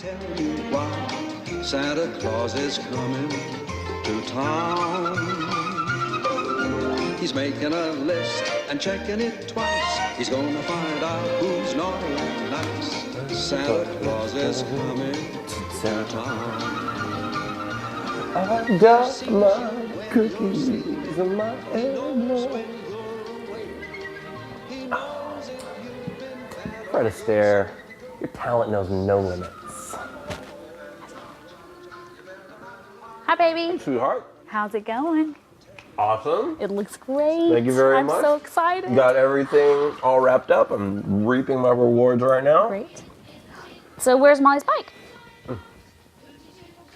tell you why Santa Claus is coming to town. He's making a list and checking it twice. He's gonna find out who's naughty and nice. Santa Claus is coming to town. I got my cookies and my eggnog. Fred Astaire, your talent knows no limits. Hi, baby. Sweetheart. How's it going? Awesome. It looks great. Thank you very much. I'm so excited. Got everything all wrapped up. I'm reaping my rewards right now. Great. So where's Molly's bike?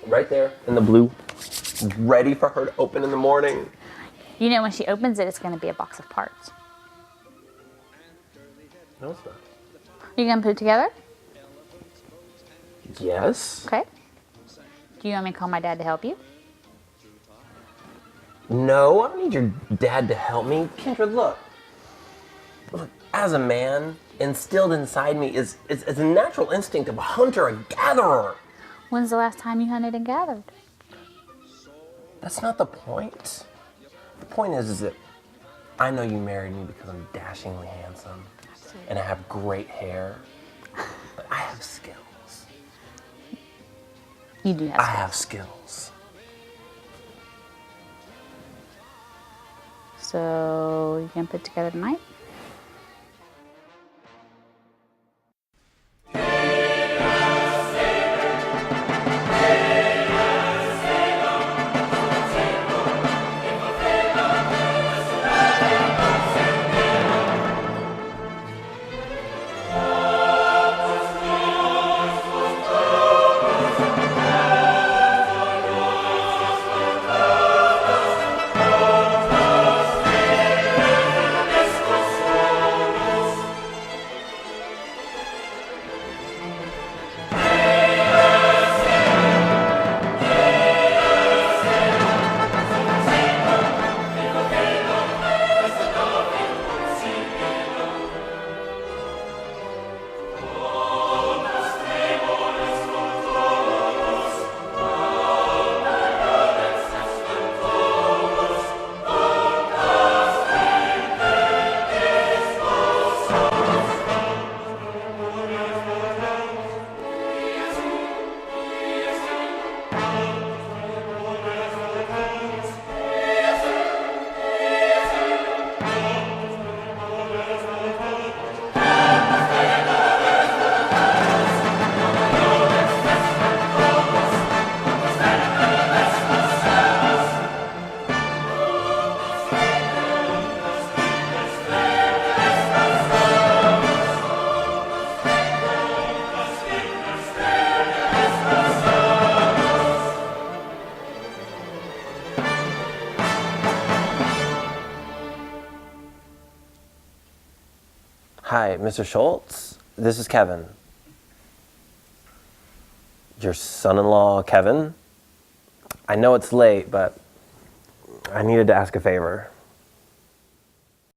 Right there in the blue. Ready for her to open in the morning. You know when she opens it, it's going to be a box of parts. No, it's not. You going to put it together? Yes. Okay. Do you want me to call my dad to help you? No, I don't need your dad to help me. Kendra, look. Look, as a man, instilled inside me is a natural instinct of a hunter, a gatherer. When's the last time you hunted and gathered? That's not the point. The point is that I know you married me because I'm dashingly handsome. Absolutely. And I have great hair. But I have skills. You do have skills. I have skills. So you can put it together tonight? Hi, Mr. Schultz. This is Kevin. Your son-in-law, Kevin. I know it's late, but I needed to ask a favor.